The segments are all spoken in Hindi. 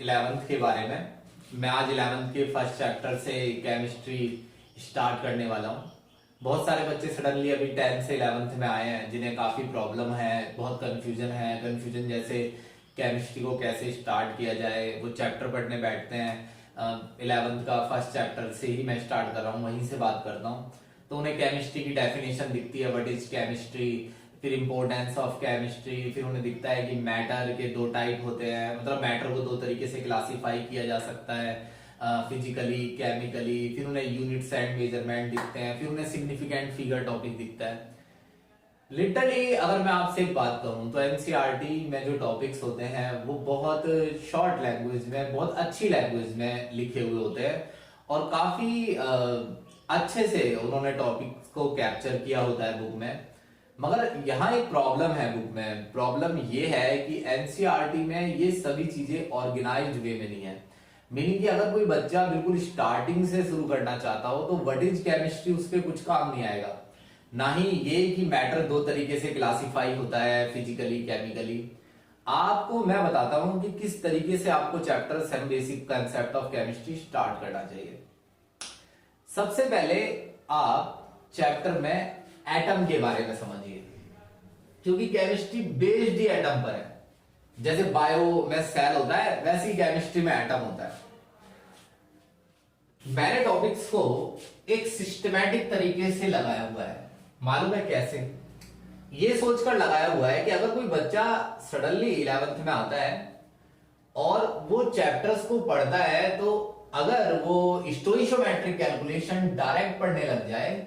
11th के बारे में। मैं आज 11th के फर्स्ट चैप्टर से केमिस्ट्री स्टार्ट करने वाला हूँ। बहुत सारे बच्चे सडनली अभी 10th से 11th में आए हैं जिन्हें काफ़ी प्रॉब्लम है, बहुत कन्फ्यूजन जैसे केमिस्ट्री को कैसे स्टार्ट किया जाए। वो चैप्टर पढ़ने बैठते हैं 11th का फर्स्ट चैप्टर से ही मैं स्टार्ट कर रहा हूँ, वहीं से बात करता हूँ। तो उन्हें केमिस्ट्री की डेफिनेशन दिखती है, व्हाट इज केमिस्ट्री, फिर इंपॉर्टेंस ऑफ केमिस्ट्री, फिर उन्हें दिखता है कि मैटर के दो टाइप होते हैं, मतलब मैटर को दो तरीके से क्लासिफाई किया जा सकता है, फिजिकली, केमिकली। फिर उन्हें यूनिट्स एंड मेजरमेंट दिखते हैं, फिर उन्हें सिग्निफिकेंट फिगर टॉपिक दिखता है। लिटरली अगर मैं आपसे एक बात कहूं तो एनसीईआरटी में जो टॉपिक्स होते हैं वो बहुत शॉर्ट लैंग्वेज में, बहुत अच्छी लैंग्वेज में लिखे हुए होते हैं और काफी अच्छे से उन्होंने टॉपिक्स को कैप्चर किया होता है बुक में। मगर यहाँ एक प्रॉब्लम है बुक में। प्रॉब्लम ये है कि एनसीईआरटी में ये सभी चीजें ऑर्गेनाइज्ड वे में नहीं है। मीनिंग कि अगर कोई बच्चा बिल्कुल स्टार्टिंग से शुरू करना चाहता हो तो व्हाट इज केमिस्ट्री उस पर कुछ काम नहीं आएगा। ना ही ये कि मैटर दो तरीके से क्लासिफाई होता है, फिजिकली, केमिकली। आपको मैं बताता हूं कि किस तरीके से आपको chapter 7 basic concept of chemistry start करना चाहिए। सबसे पहले आप चैप्टर में एटम के बारे में समझिए, क्योंकि केमिस्ट्री बेस्ड ही एटम पर है। जैसे बायो में सेल होता है वैसे ही केमिस्ट्री में एटम होता है। मैंने टॉपिक्स को एक सिस्टमैटिक तरीके से लगाया हुआ है। मालूम है कैसे? ये सोचकर लगाया हुआ है कि अगर कोई बच्चा सडनली 11th में आता है और वो चैप्टर्स को पढ़ता है तो अगर वो स्टोइशियोमेट्रिक कैलकुलेशन डायरेक्ट पढ़ने लग जाए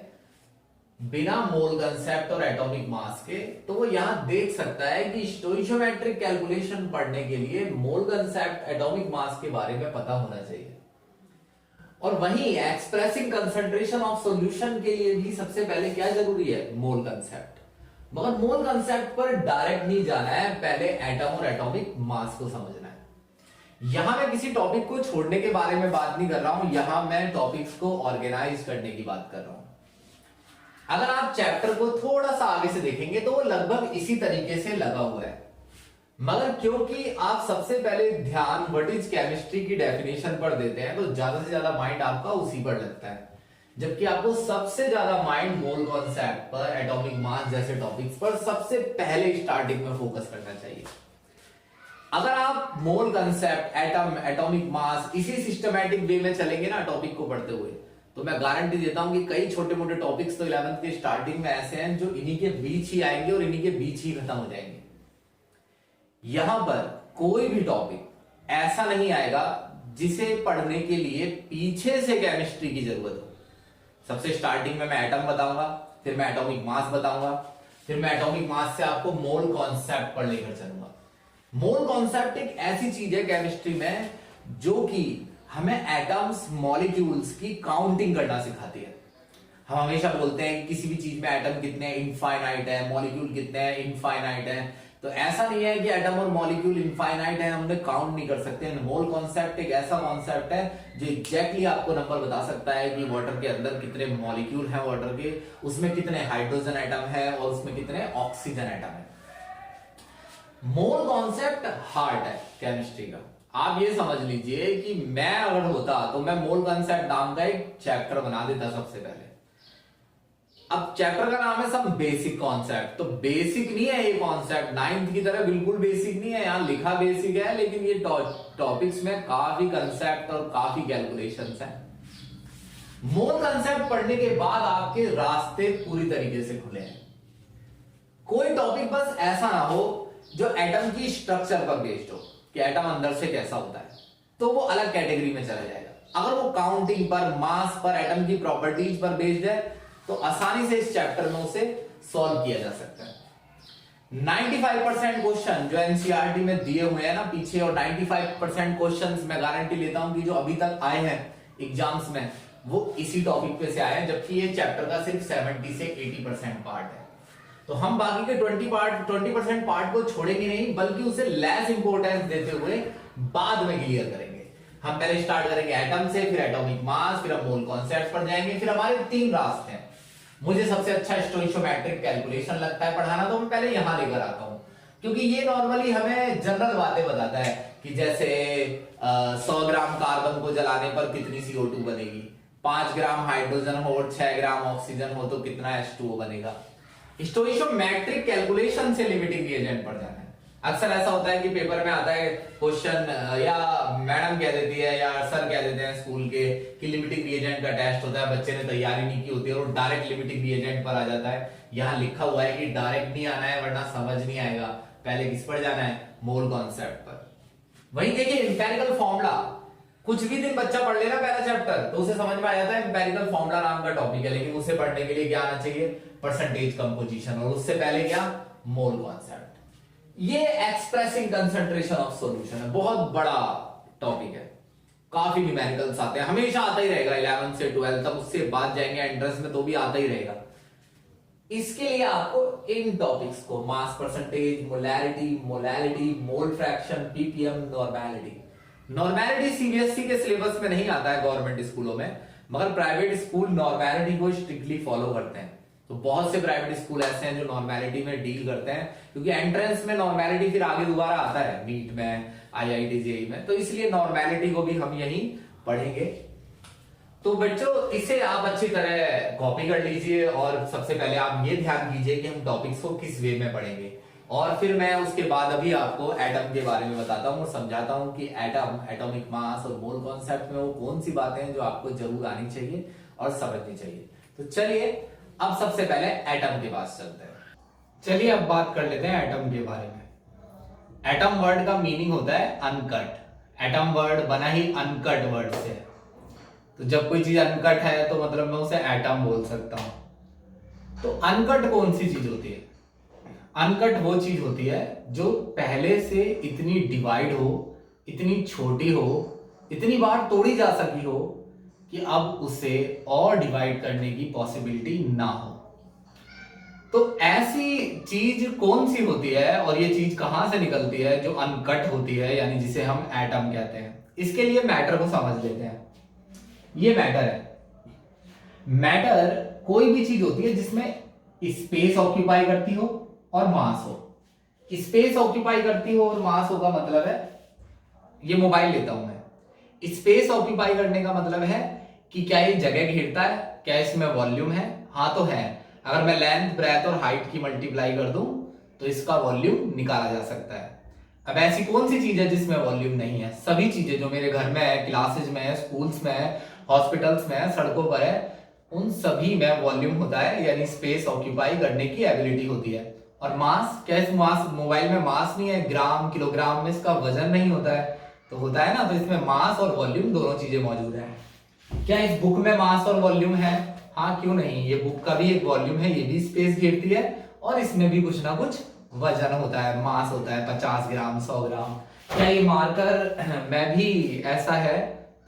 बिना मोल कंसेप्ट और एटॉमिक मास के, तो वो यहां देख सकता है कि स्टोइशियोमेट्रिक कैलकुलेशन पढ़ने के लिए मोल कंसेप्ट, एटॉमिक मास के बारे में पता होना चाहिए। और वहीं एक्सप्रेसिंग कंसंट्रेशन ऑफ सॉल्यूशन के लिए भी सबसे पहले क्या जरूरी है? मोल कंसेप्ट। मगर मोल कंसेप्ट पर डायरेक्ट नहीं जाना है, पहले एटम और एटॉमिक मास को समझना है। यहां मैं किसी टॉपिक को छोड़ने के बारे में बात नहीं कर रहा हूं, यहां मैं टॉपिक्स को ऑर्गेनाइज करने की बात कर रहा हूं। अगर आप चैप्टर को थोड़ा सा आगे से देखेंगे तो वो लगभग इसी तरीके से लगा हुआ है। मगर क्योंकि आप सबसे पहले ध्यान व्हाट इज केमिस्ट्री की डेफिनेशन पर देते हैं तो ज्यादा से ज्यादा माइंड आपका उसी पर लगता है, जबकि आपको सबसे ज्यादा माइंड मोल कॉन्सेप्ट पर, एटॉमिक मास जैसे टॉपिक्स पर सबसे पहले स्टार्टिंग में फोकस करना चाहिए। अगर आप मोल कंसेप्ट, एटम, एटॉमिक मास इसी सिस्टमैटिक वे में चलेंगे ना टॉपिक को पढ़ते हुए, तो मैं गारंटी देता हूं कि कई छोटे मोटे टॉपिक्स तो 11th के स्टार्टिंग में ऐसे हैं जो इन्हीं के बीच ही आएंगे और इन्हीं के बीच ही खत्म हो जाएंगे। यहां पर कोई भी टॉपिक ऐसा नहीं आएगा जिसे पढ़ने के लिए पीछे से केमिस्ट्री की जरूरत हो। सबसे स्टार्टिंग में मैं एटम बताऊंगा, फिर मैं एटॉमिक मास बताऊंगा, फिर मैं एटॉमिक मास से आपको मोल कॉन्सेप्ट पर लेकर चलूंगा। मोल कॉन्सेप्ट एक ऐसी चीज है केमिस्ट्री में जो कि हमें एटम्स, मॉलिक्यूल्स की काउंटिंग करना सिखाती है। हम हमेशा बोलते हैं कि किसी भी चीज में एटम कितने इनफाइनाइट है, मॉलिक्यूल कितने हैं इनफाइनाइट है। तो ऐसा नहीं है कि एटम और मॉलिक्यूल इनफाइनाइट है, हम उन्हें काउंट नहीं कर सकते। मोल कॉन्सेप्ट एक ऐसा कॉन्सेप्ट है जो एग्जैक्टली आपको नंबर बता सकता है कि वाटर के अंदर कितने मॉलिक्यूल हैं, वाटर के उसमें कितने हाइड्रोजन एटम है और उसमें कितने ऑक्सीजन एटम है। मोल कॉन्सेप्ट हार्ट है केमिस्ट्री का। आप ये समझ लीजिए कि मैं अगर होता तो मैं मोल कंसेप्ट नाम का एक चैप्टर बना देता सबसे पहले। अब चैप्टर का नाम है सम बेसिक कॉन्सेप्ट, तो बेसिक नहीं है ये कॉन्सेप्ट, 9th की तरह बिल्कुल बेसिक नहीं है। यहां लिखा बेसिक है लेकिन ये टॉपिक्स में काफी कंसेप्ट और काफी कैलकुलेशंस हैं। मोल कंसेप्ट पढ़ने के बाद आपके रास्ते पूरी तरीके से खुले हैं। कोई टॉपिक बस ऐसा ना हो जो एटम की स्ट्रक्चर पर बेस्ड हो कि एटम अंदर से कैसा होता है, तो वो अलग कैटेगरी में चला जाएगा। अगर वो काउंटिंग पर, मास पर, एटम की प्रॉपर्टीज पर बेस्ड है तो आसानी से इस चैप्टर में उसे सॉल्व किया जा सकता है। 95% क्वेश्चन जो एनसीईआरटी में दिए हुए हैं ना पीछे, और 95% क्वेश्चंस मैं गारंटी लेता हूं कि जो अभी तक आए हैं एग्जाम्स में वो इसी टॉपिक पे से आए हैं, जबकि ये चैप्टर का सिर्फ 70 से 80% पार्ट है। तो हम बाकी के 20% पार्ट को छोड़ेंगे नहीं, बल्कि उसे लेस इंपॉर्टेंस देते हुए बाद में क्लियर करेंगे। हम पहले स्टार्ट करेंगे एटम से, फिर एटॉमिक मास, फिर हम मोल कॉन्सेप्ट पर जाएंगे। फिर हमारे 3 रास्ते हैं। मुझे सबसे अच्छा स्टोइशियोमेट्रिक कैलकुलेशन लगता है पढ़ाना, तो मैं पहले यहां लेकर आता हूं, क्योंकि ये नॉर्मली हमें जनरल बातें बताता है कि जैसे 100 ग्राम कार्बन को जलाने पर कितनी CO2 बनेगी, 5 ग्राम हाइड्रोजन हो और 6 ग्राम ऑक्सीजन हो तो कितना H2O बनेगा। स्टोइशियोमेट्रिक कैलकुलेशन से लिमिटिंग रिएजेंट पढ़ जाना है। अक्सर ऐसा होता है कि पेपर में आता है क्वेश्चन, या मैडम कह देती है या सर कह देते हैं स्कूल के कि लिमिटिंग रिएजेंट का टेस्ट होता है, बच्चे ने तैयारी नहीं की होती है और डायरेक्ट लिमिटिंग रिएजेंट पर आ जाता है। यहाँ लिखा हुआ है कि डायरेक्ट नहीं आना है वरना समझ नहीं आएगा, पहले किस पर जाना है, मोल कॉन्सेप्ट पर। वहीं देखिए इंपेरिकल फॉर्मूला, कुछ भी दिन बच्चा पढ़ लेना पहला चैप्टर तो उसे समझ में आ जाता है इंपेरिकल फॉर्मूला नाम का टॉपिक है, लेकिन उसे पढ़ने के लिए क्या आना चाहिए, परसेंटेज कंपोजिशन, और उससे पहले क्या, मोल कॉन्सेप्ट। ये एक्सप्रेसिंग कंसंट्रेशन ऑफ सॉल्यूशन है, बहुत बड़ा टॉपिक है, काफी न्यूमेरिकल्स आते हैं, हमेशा आता ही रहेगा 11 से 12 तक, उससे बाद जाएंगे एंट्रेंस में तो भी आता ही रहेगा। इसके लिए आपको इन टॉपिक्स को mass percentage, molarity, molality, mole fraction, ppm, normality. Normality CBSE के सिलेबस में नहीं आता है गवर्नमेंट स्कूलों में, मगर प्राइवेट स्कूल नॉर्मेलिटी को स्ट्रिक्टली फॉलो करते हैं। तो बहुत से प्राइवेट स्कूल ऐसे हैं जो नॉर्मेलिटी में डील करते हैं, क्योंकि एंट्रेंस में नॉर्मेलिटी फिर आगे दोबारा आता है नीट में, आईआईटी जेईई में, तो इसलिए नॉर्मेलिटी को भी हम यही पढ़ेंगे। तो बच्चों इसे आप अच्छी तरह कॉपी कर लीजिए और सबसे पहले आप ये ध्यान कीजिए कि हम टॉपिक्स को किस वे में पढ़ेंगे, और फिर मैं उसके बाद अभी आपको एटम के बारे में बताता हूँ और समझाता हूँ कि एटम, एटॉमिक मास और मोल कॉन्सेप्ट में वो कौन सी बातें हैं जो आपको जरूर आनी चाहिए और समझनी चाहिए। तो चलिए अब सबसे पहले एटम के पास चलते हैं। चलिए अब बात कर लेते हैं एटम के बारे में। एटम वर्ड का मीनिंग होता है अनकट। एटम वर्ड बना ही अनकट वर्ड से, तो जब कोई चीज अनकट है तो मतलब मैं उसे एटम बोल सकता हूं। तो अनकट कौन सी चीज होती है? अनकट वो चीज होती है जो पहले से इतनी डिवाइड हो, इतनी छोटी हो, इतनी बार तोड़ी जा सकी हो कि अब उसे और डिवाइड करने की पॉसिबिलिटी ना हो। तो ऐसी चीज कौन सी होती है और ये चीज कहां से निकलती है जो अनकट होती है, यानी जिसे हम एटम कहते हैं? इसके लिए मैटर को समझ लेते हैं। ये मैटर है। मैटर कोई भी चीज होती है जिसमें स्पेस ऑक्यूपाई करती हो और मास हो। स्पेस ऑक्यूपाई करती हो और मास हो का मतलब है, ये मोबाइल लेता हूं मैं, स्पेस ऑक्यूपाई करने का मतलब है कि क्या ये जगह घेरता है, क्या इसमें वॉल्यूम है? हाँ तो है। अगर मैं लेंथ, ब्रेथ और हाइट की मल्टीप्लाई कर दूं तो इसका वॉल्यूम निकाला जा सकता है। अब ऐसी कौन सी चीज है जिसमें वॉल्यूम नहीं है? सभी चीजें जो मेरे घर में है, क्लासेज में है, स्कूल्स में है, हॉस्पिटल्स में है, सड़कों पर है, उन सभी में वॉल्यूम होता है, यानी स्पेस ऑक्यूपाई करने की एबिलिटी होती है। और मास, क्या इस मास, मोबाइल में मास नहीं है, ग्राम किलोग्राम में इसका वजन नहीं होता है? तो होता है ना। तो इसमें मास और वॉल्यूम दोनों चीजें मौजूद है। क्या इस बुक में मास और वॉल्यूम है? हाँ क्यों नहीं, ये बुक का भी एक वॉल्यूम है, ये भी स्पेस घेरती है और इसमें भी कुछ ना कुछ वजन होता है, मास होता है, 50 ग्राम, 100 ग्राम। क्या ये मार्कर में भी ऐसा है?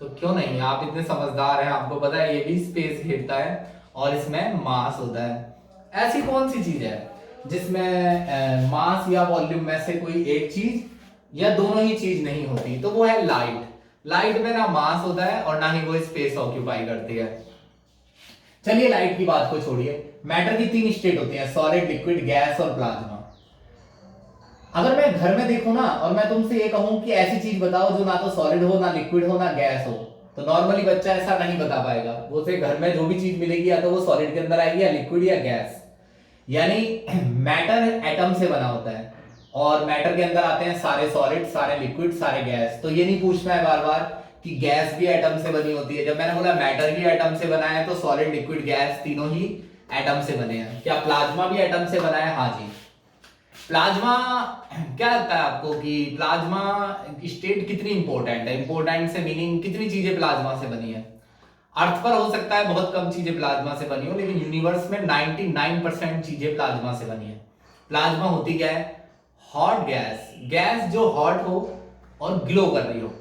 तो क्यों नहीं, आप इतने समझदार हैं, आपको पता है ये भी स्पेस घेरता है और इसमें मास होता है। ऐसी कौन सी चीज है जिसमें मास या वॉल्यूम में से कोई एक चीज या दोनों ही चीज नहीं होती? तो वो है लाइट। लाइट में ना मास होता है और ना ही वो स्पेस ऑक्यूपाई करती है। चलिए लाइट की बात को छोड़िए, मैटर की 3 स्टेट होती हैं, सॉलिड, लिक्विड, गैस और प्लाज्मा। अगर मैं घर में देखूं ना और मैं तुमसे ये कहूं कि ऐसी चीज बताओ जो ना तो सॉलिड हो, ना लिक्विड हो, ना गैस हो, तो नॉर्मली बच्चा ऐसा नहीं बता पाएगा। वो से घर में जो भी चीज मिलेगी या तो वो सॉलिड के अंदर आएगी या लिक्विड या गैस। यानी मैटर एटम से बना होता है और मैटर के अंदर आते हैं सारे सॉलिड, सारे लिक्विड, सारे गैस। तो ये नहीं पूछना है बार बार कि गैस भी एटम से बनी होती है। जब मैंने बोला मैटर भी एटम से बना है तो सॉलिड, लिक्विड, गैस तीनों ही एटम से बने हैं। क्या प्लाज्मा भी एटम से बना है? हाँ जी। प्लाज्मा, क्या लगता है आपको कि प्लाज्मा स्टेट कितनी इंपॉर्टेंट है? इंपॉर्टेंट से मीनिंग कितनी चीजें प्लाज्मा से बनी है? अर्थ पर हो सकता है बहुत कम चीजें प्लाज्मा से बनी हो, लेकिन यूनिवर्स में 99% चीजें प्लाज्मा से बनी है। प्लाज्मा होती क्या है? हॉट गैस, गैस जो हॉट हो और ग्लो कर रही हो।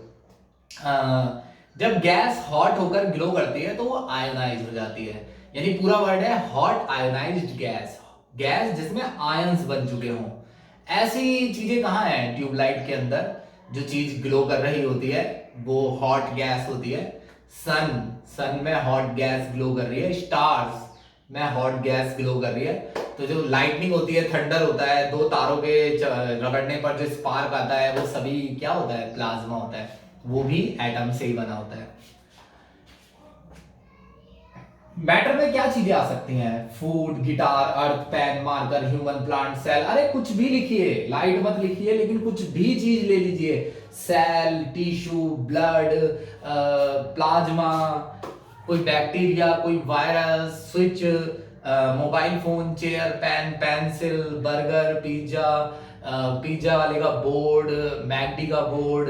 जब गैस हॉट होकर ग्लो करती है तो वो आयोनाइज हो जाती है, यानी पूरा वर्ड है हॉट आयोनाइज्ड गैस, गैस जिसमें आयंस बन चुके हों। ऐसी चीजें कहाँ हैं? ट्यूबलाइट के अंदर जो चीज ग्लो कर रही होती है वो हॉट गैस होती है। सन में हॉट गैस ग्लो कर रही है, स्टार्स में हॉट गैस ग्लो कर रही है। तो जो लाइटनिंग होती है, थंडर होता है, दो तारों के रगड़ने पर जो स्पार्क आता है, वो सभी क्या होता है, प्लाज्मा होता है, वो भी एटम से ही बना होता है। मैटर में क्या चीजें आ सकती हैं? Food, guitar, earth, pen, marker, human, plant, cell, अरे कुछ भी लिखिए, लाइट मत लिखिए, लेकिन कुछ भी चीज ले लीजिए, सेल, टिश्यू, ब्लड, प्लाज्मा, कोई बैक्टीरिया, कोई virus, switch, mobile phone, chair, pen, pencil, burger, pizza, pizza वाले का बोर्ड, मैकडी का बोर्ड,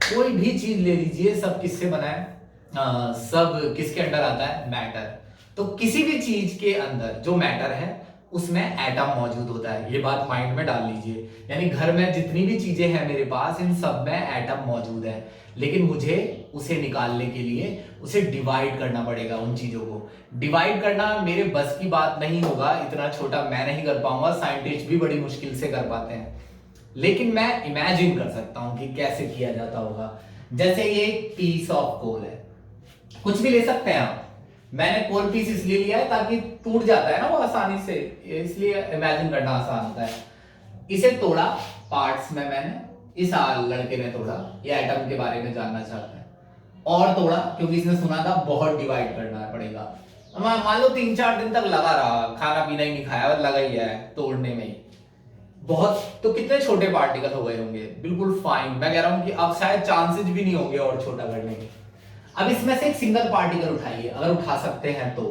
कोई भी चीज ले लीजिए, सब किससे बना है? सब किसके अंडर आता है? मैटर। तो किसी भी चीज के अंदर जो मैटर है उसमें एटम मौजूद होता है, ये बात माइंड में डाल लीजिए। यानी घर में जितनी भी चीजें हैं मेरे पास, इन सब में एटम मौजूद है, लेकिन मुझे उसे निकालने के लिए उसे डिवाइड करना पड़ेगा। उन चीजों को डिवाइड करना मेरे बस की बात नहीं होगा, इतना छोटा मैं नहीं कर पाऊंगा, साइंटिस्ट भी बड़ी मुश्किल से कर पाते हैं, लेकिन मैं इमेजिन कर सकता हूं कि कैसे किया जाता होगा। जैसे ये एक पीस ऑफ कोल है, कुछ भी ले सकते हैं आप, मैंने कोल पीस इसलिए लिया है ताकि टूट जाता है ना वो आसानी से, इसलिए इमेजिन करना आसान होता है। इसे तोड़ा पार्ट्स में मैंने, इस लड़के ने तोड़ा, ये एटम के बारे में जानना चाहता है, और तोड़ा क्योंकि इसने सुना था बहुत डिवाइड करना पड़ेगा। मान लो 3-4 दिन तक लगा रहा, खाना पीना ही नहीं खाया और लगा ही है तोड़ने में ही, बहुत, तो कितने छोटे पार्टिकल हो गए होंगे? बिल्कुल फाइन, मैं कह रहा हूं कि अब शायद चांसेस भी नहीं होंगे और छोटा करने के। अब इसमें से एक सिंगल पार्टिकल उठाइए, अगर उठा सकते हैं तो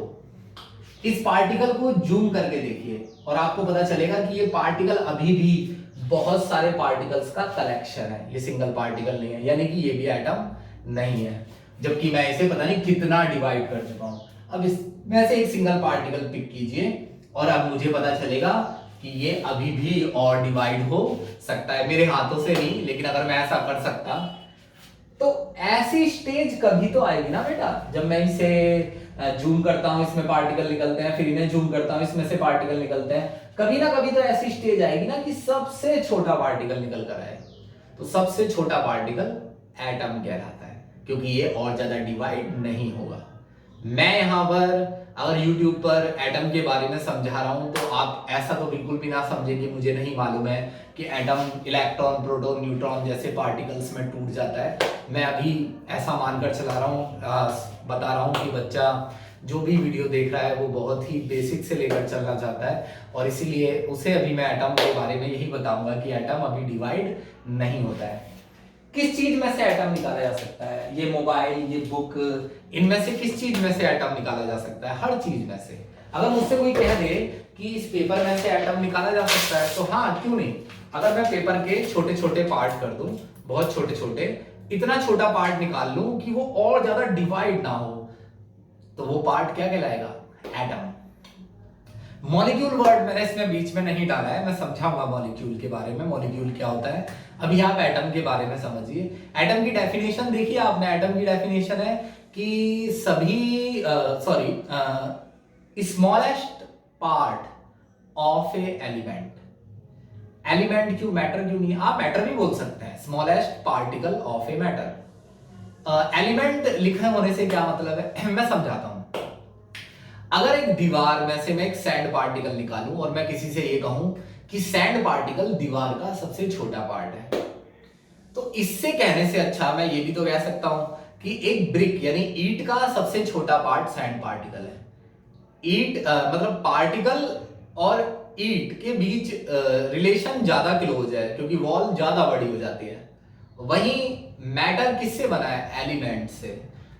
इस पार्टिकल को जूम करके देखिए और आपको पता चलेगा कि ये पार्टिकल अभी भी बहुत सारे पार्टिकल्स का कलेक्शन है, ये सिंगल पार्टिकल नहीं है, यानी कि ये भी एटम नहीं है, जबकि मैं इसे पता नहीं कितना डिवाइड कर चुका हूं। अब इसमें से एक सिंगल पार्टिकल पिक कीजिए और अब मुझे पता चलेगा कि ये अभी भी और डिवाइड हो सकता है, मेरे हाथों से नहीं, लेकिन अगर मैं ऐसा कर सकता तो ऐसी स्टेज कभी तो आएगी ना बेटा, जब मैं इसे जूम करता हूं, इसमें पार्टिकल निकलते हैं, फिर इन्हें जूम करता हूं, इसमें से पार्टिकल निकलते हैं, कभी ना कभी तो ऐसी स्टेज आएगी ना कि सबसे छोटा पार्टिकल निकल कर आए। तो सबसे छोटा पार्टिकल एटम कहलाता है, क्योंकि ये और ज्यादा डिवाइड नहीं होगा। मैं यहां पर अगर YouTube पर एटम के बारे में समझा रहा हूं तो आप ऐसा तो बिल्कुल भी ना समझे कि मुझे नहीं मालूम है कि एटम इलेक्ट्रॉन, प्रोटॉन, न्यूट्रॉन जैसे पार्टिकल्स में टूट जाता है। मैं अभी ऐसा मानकर चला रहा हूं, बता रहा हूं कि बच्चा जो भी वीडियो देख रहा है वो बहुत ही बेसिक से लेकर चलना चाहता है, और इसीलिए उसे अभी मैं एटम के बारे में यही बताऊंगा कि एटम अभी डिवाइड नहीं होता है। किस चीज में से एटम निकाला जा सकता है? ये मोबाइल, ये बुक, इनमें से किस चीज में से एटम निकाला जा सकता है? हर चीज में से। अगर मुझसे कोई कह दे कि इस पेपर में से एटम निकाला जा सकता है, तो हाँ, क्यों नहीं। अगर मैं पेपर के छोटे छोटे पार्ट कर दूं, बहुत छोटे छोटे, इतना छोटा पार्ट निकाल लूं कि वो और ज्यादा डिवाइड ना हो, तो वो पार्ट क्या कहलाएगा? एटम। मॉलिक्यूल वर्ड मैंने इसमें बीच में नहीं डाला है, मैं समझाऊंगा मॉलिक्यूल के बारे में, मॉलिक्यूल क्या होता है। अभी आप एटम के बारे में समझिए। एटम की डेफिनेशन देखिए आपने, एटम की डेफिनेशन है कि सभी smallest part of A element. Element क्यों, मैटर क्यों नहीं? आप मैटर भी बोल सकते हैं, smallest particle of a matter. Element लिखने होने से क्या मतलब है, मैं समझाता हूं। अगर एक दीवार में से मैं एक सैंड पार्टिकल निकालूं और मैं किसी से ये कहूं कि सैंड पार्टिकल दीवार का सबसे छोटा पार्ट है, तो इससे कहने से अच्छा मैं ये भी तो कह सकता हूं कि एक ब्रिक यानी ईंट का सबसे छोटा पार्ट सैंड पार्टिकल है। ईंट मतलब पार्टिकल और ईंट के बीच रिलेशन ज्यादा क्लोज है, क्योंकि वॉल ज्यादा बड़ी हो जाती है। वहीं मैटर किससे बना है? एलिमेंट से।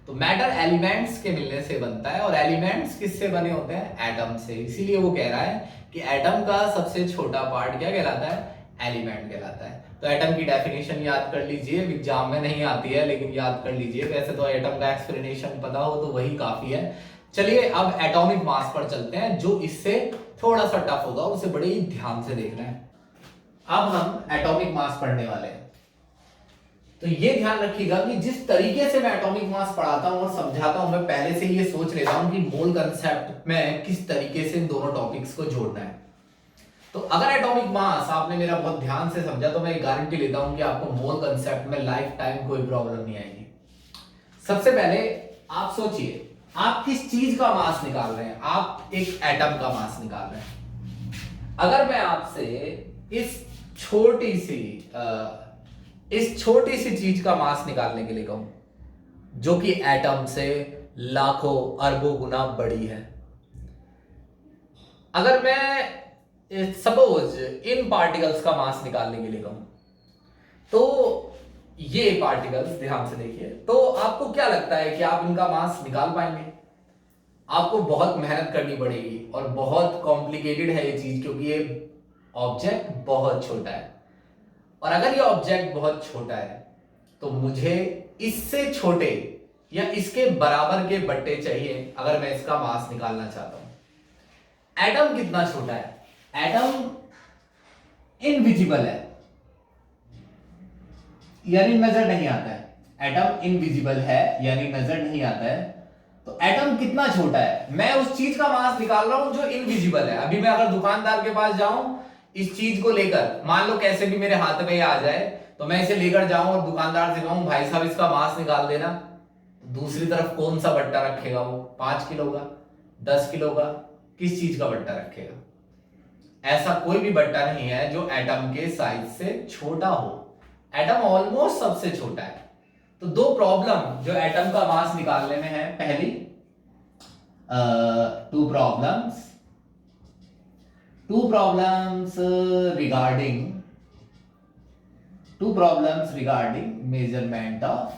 तो मैटर एलिमेंट्स के मिलने से बनता है, और एलिमेंट्स किससे बने होते हैं? एटम से। इसीलिए वो कह रहा है कि एटम का सबसे छोटा पार्ट क्या कहलाता है? एलिमेंट कहलाता है। तो एटम की डेफिनेशन याद कर लीजिए, एग्जाम में नहीं आती है लेकिन याद कर लीजिए। वैसे तो एटम का एक्सप्लेनेशन पता हो तो वही काफी है। चलिए अब एटॉमिक मास पर चलते हैं, जो इससे थोड़ा सा टफ होगा, उसे बड़े ही ध्यान से देखना है। अब हम एटॉमिक मास पढ़ने वाले हैं, तो ये ध्यान रखिएगा कि जिस तरीके से मैं एटॉमिक मास पढ़ाता हूं और समझाता हूं, मैं पहले से ये सोच लेता हूं कि मोल कंसेप्ट में किस तरीके से इन दोनों टॉपिक्स को जोड़ना है। तो अगर एटॉमिक मास आपने मेरा बहुत ध्यान से समझा तो मैं गारंटी लेता हूं कि आपको मोल कंसेप्ट में लाइफ टाइम कोई प्रॉब्लम नहीं आएगी। सबसे पहले आप सोचिए, आप किस चीज का मास निकाल रहे हैं? आप एक एटम का मास निकाल रहे हैं। अगर मैं आपसे इस छोटी सी चीज का मास निकालने के लिए कहूं, जो कि एटम से लाखों अरबों गुना बड़ी है, अगर मैं सपोज इन पार्टिकल्स का मास निकालने के लिए कहूं, तो ये पार्टिकल्स ध्यान से देखिए, तो आपको क्या लगता है कि आप इनका मास निकाल पाएंगे? आपको बहुत मेहनत करनी पड़ेगी और बहुत कॉम्प्लिकेटेड है ये चीज, क्योंकि ये ऑब्जेक्ट बहुत छोटा है। और अगर ये ऑब्जेक्ट बहुत छोटा है तो मुझे इससे छोटे या इसके बराबर के बट्टे चाहिए अगर मैं इसका मास निकालना चाहता हूं। एटम कितना छोटा है? एटम इनविजिबल है, यानी नजर नहीं आता है। एटम इनविजिबल है यानी नजर नहीं आता है। तो एटम कितना छोटा है, मैं उस चीज का मास निकाल रहा हूं जो इनविजिबल है। अभी मैं अगर दुकानदार के पास जाऊं इस चीज को लेकर, मान लो कैसे भी मेरे हाथ में आ जाए, तो मैं इसे लेकर जाऊं और दुकानदार से कहूं भाई साहब इसका मास निकाल देना, दूसरी तरफ कौन सा बट्टा रखेगा? वो 5 किलो का, 10 किलो का, किस चीज का बट्टा रखेगा? ऐसा कोई भी बट्टा नहीं है जो एटम के साइज से छोटा हो। एटम ऑलमोस्ट सबसे छोटा है। तो दो प्रॉब्लम जो एटम का मास निकालने में है, पहली two problems regarding measurement of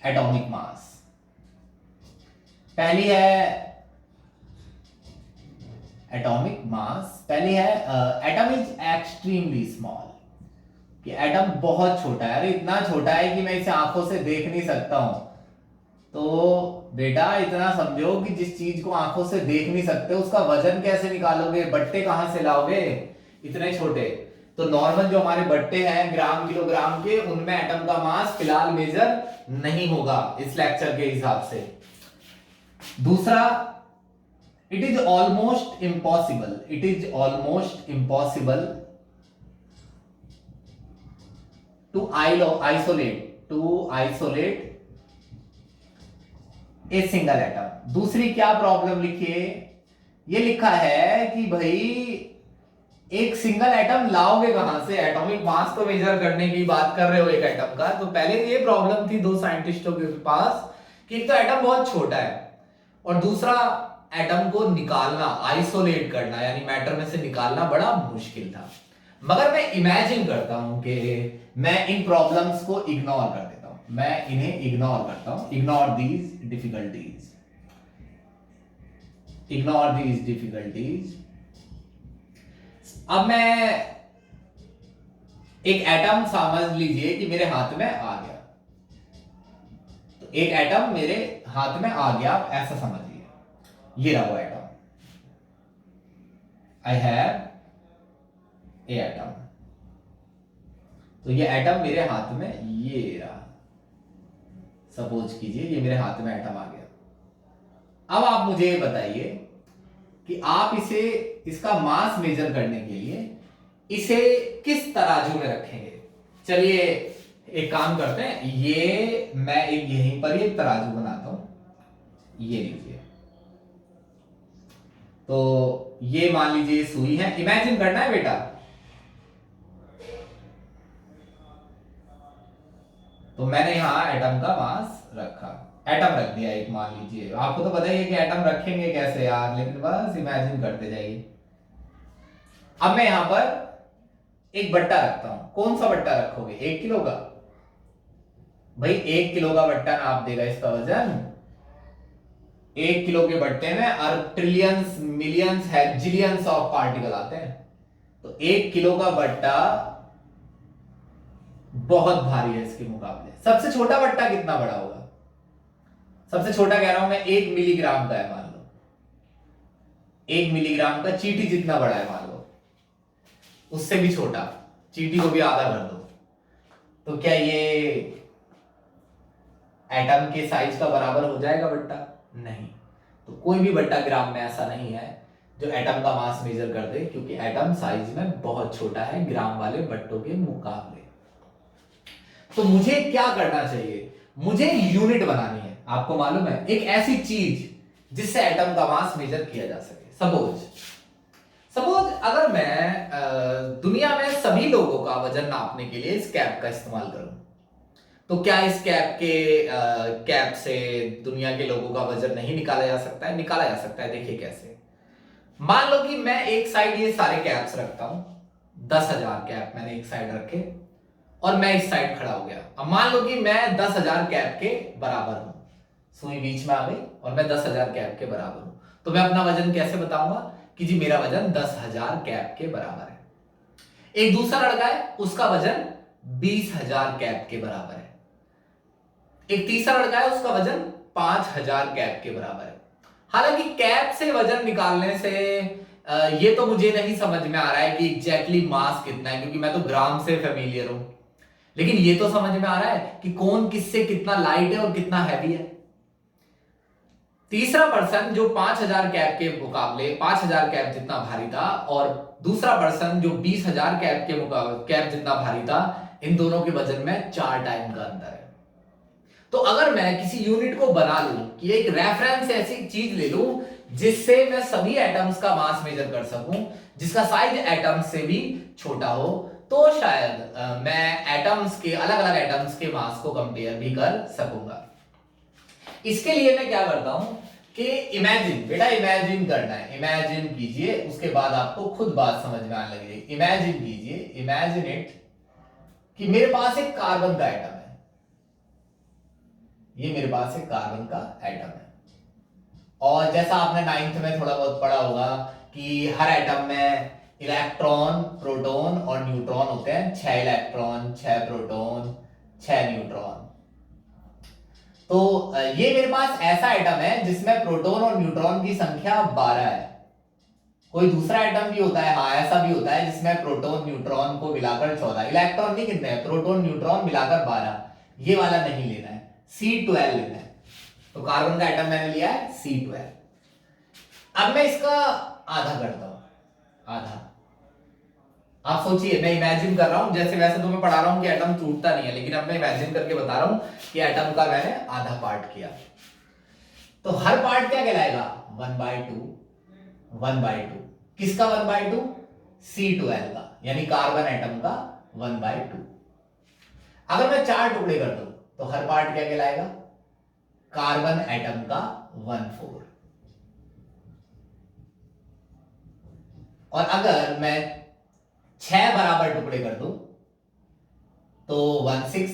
atomic mass. पहली है एटॉमिक मास, पहली है एटम इज एक्सट्रीमली स्मॉल, कि एटम बहुत छोटा है। अरे इतना छोटा है कि मैं इसे आंखों से देख नहीं सकता हूं। तो बेटा इतना समझो कि जिस चीज को आंखों से देख नहीं सकते उसका वजन कैसे निकालोगे? बट्टे कहां से लाओगे इतने छोटे? तो नॉर्मल जो हमारे बट्टे हैं ग्राम किलोग्राम के, उनमें एटम का मास फिलहाल मेजर नहीं होगा इस लेक्चर के हिसाब से। दूसरा, it is almost impossible to isolate a single atom। दूसरी क्या प्रॉब्लम लिखिए? ये लिखा है कि भाई एक सिंगल एटम लाओगे कहां से? एटॉमिक मास तो मेजर करने की बात कर रहे हो एक एटम का। तो पहले ये प्रॉब्लम थी दो साइंटिस्टों के पास कि एक तो एटम बहुत छोटा है और दूसरा एटम को निकालना, आइसोलेट करना, यानी मैटर में से निकालना बड़ा मुश्किल था। मगर मैं इमेजिन करता हूं कि मैं इन प्रॉब्लम्स को इग्नोर कर देता हूं, मैं इन्हें इग्नोर करता हूं। Ignore these difficulties. अब मैं एक एटम समझ लीजिए कि मेरे हाथ में आ गया। तो एक एटम मेरे हाथ में आ गया, आप ऐसा समझिए, ये रहा वो atom. I have a atom. तो ये एटम मेरे हाथ में ये रहा, सपोज कीजिए ये मेरे हाथ में एटम आ गया। अब आप मुझे बताइए कि आप इसका मास मेजर करने के लिए इसे किस तराजू में रखेंगे। चलिए एक काम करते हैं, ये मैं यहीं पर एक तराजू बनाता हूं, ये लीजिए। तो ये मान लीजिए सुई है, इमेजिन करना है बेटा। तो मैंने यहां एटम का मास रखा, एटम रख दिया एक, मान लीजिए। आपको तो पता ही है कि एटम रखेंगे कैसे यार, लेकिन बस इमेजिन करते जाइए। अब मैं यहां पर एक बट्टा रखता हूं। कौन सा बट्टा रखोगे? 1 किलो का? भाई 1 किलो का बट्टा नाप देगा इसका वजन। 1 किलो के बट्टे में ट्रिलियंस, मिलियंस, हेक्जिलियंस ऑफ पार्टिकल आते हैं। तो 1 किलो का बट्टा बहुत भारी है इसके मुकाबले। सबसे छोटा बट्टा कितना बड़ा होगा? सबसे छोटा कह रहा हूं मैं 1 मिलीग्राम का है, मान लो 1 मिलीग्राम का, चींटी जितना बड़ा है मान लो, उससे भी छोटा, चींटी को भी आधा कर दो। तो क्या ये एटम के साइज का बराबर हो जाएगा बट्टा? नहीं। तो कोई भी बट्टा ग्राम में ऐसा नहीं है जो एटम का मास मेजर कर दे, क्योंकि एटम साइज में बहुत छोटा है ग्राम वाले बट्टों के मुकाबले। तो मुझे क्या करना चाहिए? मुझे यूनिट बनानी है, आपको मालूम है, एक ऐसी चीज जिससे एटम का मास मेजर किया जा सके। सपोज अगर मैं दुनिया में सभी लोगों का वजन नापने के लिए इस कैप का इस्तेमाल करूं, तो क्या इस कैप से दुनिया के लोगों का वजन नहीं निकाला जा सकता है? निकाला जा सकता है। देखिए कैसे। मान लो कि मैं एक साइड ये सारे कैप्स रखता हूं, 10,000 कैप मैंने एक साइड रखे और मैं इस साइड खड़ा हो गया। अब मान लो कि मैं 10,000 कैप के बराबर हूं, सुई बीच में आ गई और मैं 10,000 कैप के बराबर हूं, तो मैं अपना वजन कैसे बताऊंगा कि जी मेरा वजन 10,000 कैप के बराबर है। एक दूसरा लड़का है, उसका वजन 20,000 कैप के बराबर है। एक तीसरा लड़का है, उसका वजन 5,000 कैप के बराबर है। हालांकि कैप से वजन निकालने से ये तो मुझे नहीं समझ में आ रहा है कि एग्जैक्टली मास कितना है, क्योंकि मैं तो ग्राम से फेमिलियर हूं, लेकिन ये तो समझ में आ रहा है कि कौन किससे कितना लाइट है और कितना हैवी है। तीसरा पर्सन जो 5,000 कैप के मुकाबले 5,000 कैप जितना भारी था, और दूसरा पर्सन जो 20,000 कैप के मुकाबले कैप जितना भारी था, इन दोनों के वजन में 4 टाइम का अंतर है। तो अगर मैं किसी यूनिट को बना लूं कि एक रेफरेंस ऐसी चीज ले लूं जिससे मैं सभी एटम्स का मास मेजर कर सकूं, जिसका साइज एटम्स से भी छोटा हो, तो शायद मैं एटम्स के अलग अलग एटम्स के मास को कंपेयर भी कर सकूंगा। इसके लिए मैं क्या करता हूं कि इमेजिन करना है। इमेजिन कीजिए, उसके बाद आपको खुद बात समझ में आने लगेगी। इमेजिन कीजिए, इमेजिन इट, कि मेरे पास एक कार्बन का एटम है। ये मेरे पास एक कार्बन का एटम है, और जैसा आपने 9th में थोड़ा बहुत पढ़ा होगा कि हर एटम में इलेक्ट्रॉन, प्रोटॉन और न्यूट्रॉन होते हैं। 6 इलेक्ट्रॉन, 6 प्रोटॉन, 6 न्यूट्रॉन। तो ये मेरे पास ऐसा एटम है जिसमें प्रोटॉन और न्यूट्रॉन की संख्या 12 है। कोई दूसरा एटम भी होता है, हाँ ऐसा भी होता है, जिसमें प्रोटॉन न्यूट्रॉन को मिलाकर 14, इलेक्ट्रॉन नहीं कितने हैं, प्रोटॉन न्यूट्रॉन मिलाकर 12। ये वाला नहीं लेना है, C12 लेना है। तो कार्बन का एटम मैंने लिया है C12। अब मैं इसका आधा करता हूं, आधा। आप सोचिए, मैं इमेजिन कर रहा हूं, जैसे वैसे तो मैं पढ़ा रहा हूं कि एटम टूटता नहीं है, लेकिन अब मैं इमेजिन करके बता रहा हूं कि एटम का मैंने आधा पार्ट किया। तो हर पार्ट क्या कहलाएगा? 1/2, 1/2। किसका 1/2? C12 का, यानी कार्बन एटम का 1/2। अगर मैं 4 टुकड़े कर दूं तो हर पार्ट क्या कहलाएगा? कार्बन एटम का 1/4। और अगर मैं 6 बराबर टुकड़े कर दूं तो 1/6,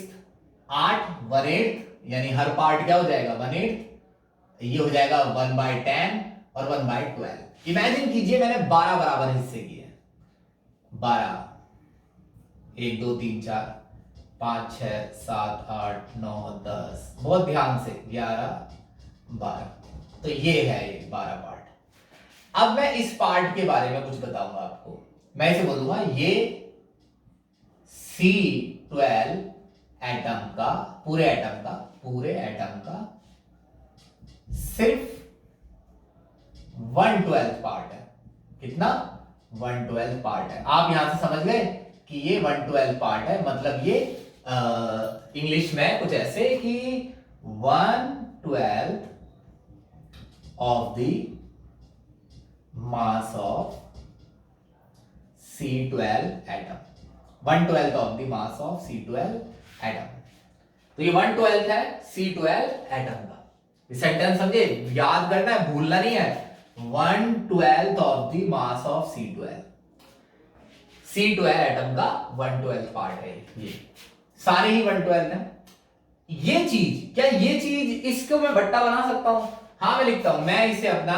8, 1/8, यानी हर पार्ट क्या हो जाएगा? 1/8। ये हो जाएगा 1/10 और 1/12। इमेजिन कीजिए मैंने 12 बराबर हिस्से किए। 12, 1 2 3 4 5 6 7 8 9 10, बहुत ध्यान से, 11 12। तो ये है ये 12 पार्ट। अब मैं इस पार्ट के बारे में कुछ बताऊंगा आपको। मैं इसे बोलूंगा ये C12 एटम का, पूरे एटम का सिर्फ 1/12 पार्ट है। कितना? 1/12 पार्ट है। आप यहां से समझ गए कि ये 1/12 पार्ट है, मतलब ये इंग्लिश में कुछ ऐसे कि 1/12 of the mass of C12 atom. 1/12 of the mass of C12 atom. तो ये 1/12 है C12 एटम का। ये सेंटेंस समझे, याद करना है, भूलना नहीं है। 1/12 of the mass of C12। C12 atom का 1/12 पार्ट है ये। सारे ही 1/12 है। ये चीज, क्या ये चीज, इसको मैं बट्टा बना सकता हूं? हाँ मैं लिखता हूं, मैं इसे अपना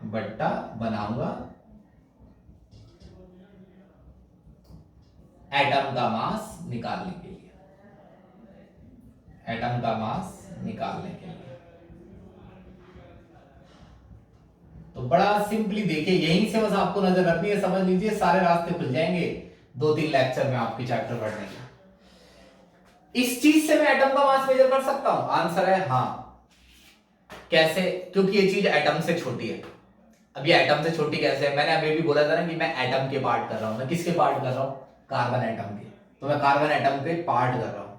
बट्टा बनाऊंगा एटम का मास निकालने के लिए। एटम का मास निकालने के लिए तो बड़ा सिंपली देखिए, यहीं से बस आपको नजर रखनी है, समझ लीजिए सारे रास्ते खुल जाएंगे 2-3 लेक्चर में आपके चैप्टर पढ़ने के। इस चीज से मैं एटम का मास मेजर कर सकता हूं? आंसर है हाँ। कैसे? क्योंकि ये चीज एटम से छोटी है। अब ये एटम से छोटी कैसे है? मैंने अभी भी बोला था ना कि मैं एटम के पार्ट कर रहा हूं। मैं किसके पार्ट कर रहा हूं? कार्बन एटम के। तो मैं कार्बन एटम के पार्ट कर रहा हूं,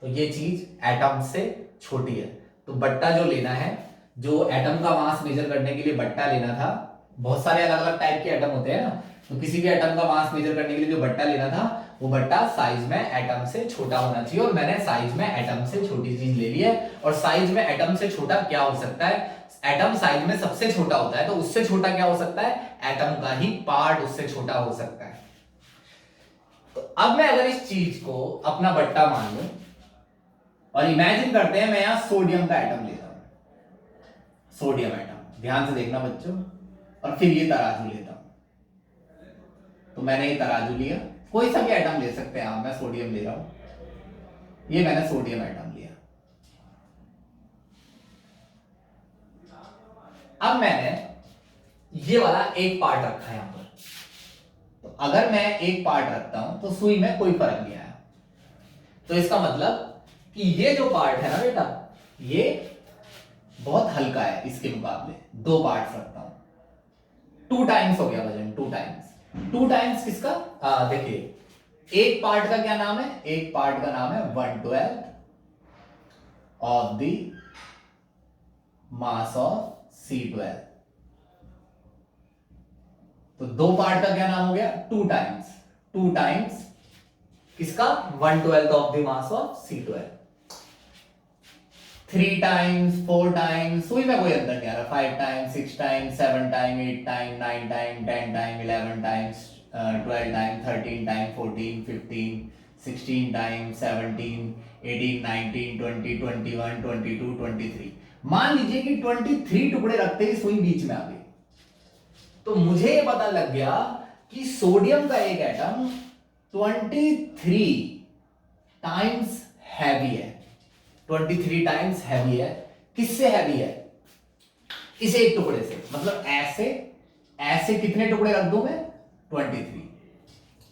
तो ये चीज एटम से छोटी है। तो बट्टा जो लेना है, जो एटम का मास मेजर करने के लिए बट्टा लेना था, बहुत सारे अलग अलग टाइप के एटम होते हैं ना, तो किसी भी एटम का मास मेजर करने के लिए जो बट्टा लेना था, वो बट्टा साइज में एटम से छोटा होना चाहिए। और मैंने साइज में एटम से छोटी चीज ले ली है। और साइज में एटम से छोटा क्या हो सकता है? एटम साइज में सबसे छोटा होता है, तो उससे छोटा क्या हो सकता है? एटम का ही पार्ट उससे छोटा हो सकता है। तो अब मैं अगर इस चीज को अपना बट्टा मान लूं और इमेजिन करते हैं मैं यहां सोडियम का एटम लेता हूं, सोडियम एटम, ध्यान से देखना बच्चों, और फिर ये तराजू लेता हूं। तो मैंने ये तराजू लिया, कोई सा भी एटम ले सकते हैं आप, मैं सोडियम ले रहा हूं, ये मैंने सोडियम एटम लिया। अब मैंने ये वाला एक पार्ट रखा है यहां पर, तो अगर मैं एक पार्ट रखता हूं तो सुई में कोई फर्क नहीं आया। तो इसका मतलब कि ये जो पार्ट है ना बेटा, ये बहुत हल्का है इसके मुकाबले। दो पार्ट्स रखता हूं, 2 टाइम्स हो गया वजन, 2 टाइम्स। 2 टाइम्स किसका? देखिए, एक पार्ट का क्या नाम है? एक पार्ट का नाम है 1/12 of the mass of C12। तो दो पार्ट का क्या नाम हो गया? 2 टाइम्स। 2 टाइम्स किसका? 1/12 of the mass of C12। 3 times, 4 times, सुई में कोई अंतर नहीं आ रहा, 5 times, 6 times, 7 time, 8 time, 9 time, 10 time, 11 times, 12 time, 13 time, 14, 15, 16 time, 17, 18, 19, 20, 21, 22, 23। मान लीजिए कि 23 टुकड़े रखते ही सुई बीच में आ गई, तो मुझे ये पता लग गया कि सोडियम का एक एटम 23 टाइम्स हैवी है। 23 टाइम्स हैवी है। किससे हैवी है? इस एक टुकड़े से। मतलब ऐसे ऐसे कितने टुकड़े रख दूं मैं? 23।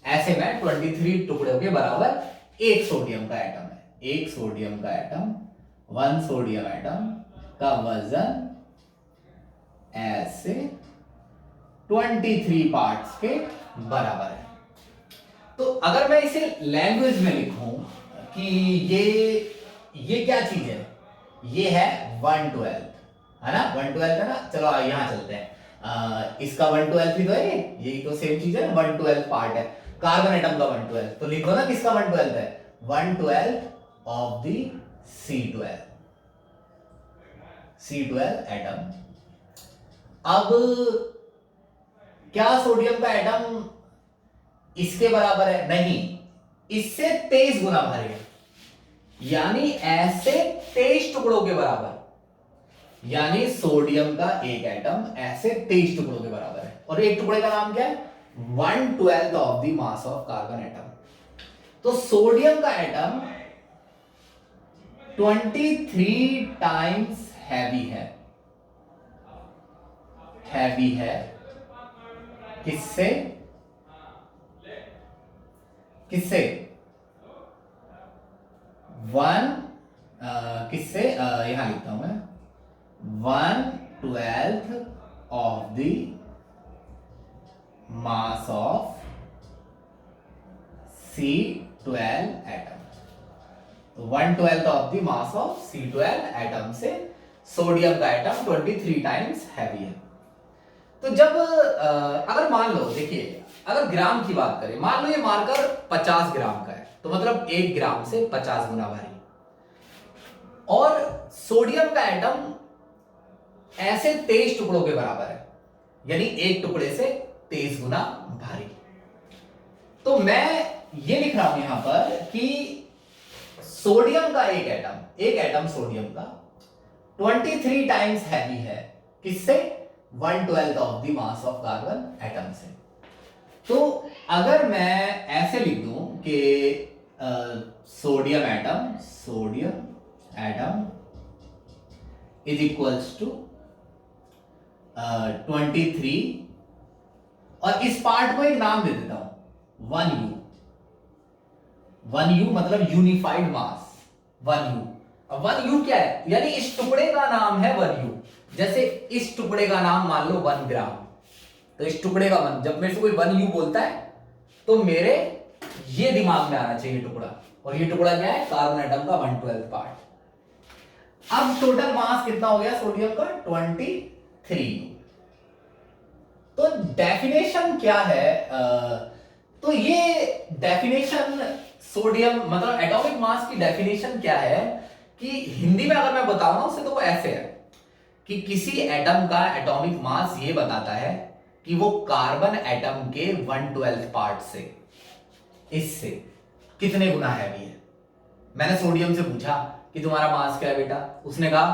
ऐसे मैं 23 टुकड़ों के बराबर एक सोडियम का एटम है। एक सोडियम का एटम, 1 सोडियम एटम का वजन ऐसे 23 पार्ट्स के बराबर है। तो अगर मैं इसे लैंग्वेज में लिखूं कि ये क्या चीज है? ये है 1/12, है ना? 1/12 है ना? चलो यहां चलते हैं। इसका 1/12 ही तो है, यही तो सेम चीज है, 1/12 पार्ट है कार्बन एटम का 1/12। तो लिखो ना किसका 1/12 है? 1/12 of the C12, C12 atom. अब क्या सोडियम का एटम इसके बराबर है? नहीं, इससे 23 गुना भारी है, यानी ऐसे 23 टुकड़ों के बराबर। यानी सोडियम का एक एटम ऐसे 23 टुकड़ों के बराबर है। और एक टुकड़े का नाम क्या है? 1/12 of the mass of carbon atom. तो सोडियम का एटम 23 टाइम्स हैवी है। हैवी है किससे? किससे? 1 किससे? यहां लिखता हूं मैं, 1/12 of the mass of C12 atom. तो 1/12 of the mass of C12 atom से सोडियम का एटम 23 टाइम्स हैवी है। तो जब अगर मान लो, देखिए, अगर ग्राम की बात करें, मान लो ये मार्कर 50 ग्राम का है, तो मतलब 1 ग्राम से 50 गुना भारी। और सोडियम का एटम ऐसे 23 टुकड़ों के बराबर है, यानी एक टुकड़े से 23 गुना भारी। तो मैं ये लिख रहा हूं यहां पर कि सोडियम का एक एटम सोडियम का 23 टाइम्स हैवी है। किससे? 1/12 of the mass of carbon atom से। तो अगर मैं ऐसे लिख दूं कि sodium atom is equals to 23, और इस पार्ट को एक नाम दे देता हूं 1U। 1U मतलब यूनिफाइड मास, 1U। अब 1U क्या है? यानी इस टुकड़े का नाम है 1U। जैसे इस टुकड़े का नाम मान लो 1 ग्राम, तो इस टुकड़े का वन, जब मेरे से कोई 1u बोलता है तो मेरे ये दिमाग में आना चाहिए टुकड़ा, और ये टुकड़ा क्या है, कार्बन एटम का 1/12 पार्ट। अब टोटल मास कितना हो गया सोडियम का, 23u। तो डेफिनेशन क्या है, तो ये डेफिनेशन सोडियम मतलब एटॉमिक मास की डेफिनेशन क्या है कि हिंदी में अगर मैं बताऊं ना उसे, तो वो ऐसे है कि किसी एटम का एटॉमिक मास ये बताता है कि वो कार्बन एटम के 1/12 पार्ट से, इससे कितने गुना हैवी है। मैंने सोडियम से पूछा कि तुम्हारा मास क्या है बेटा, उसने कहा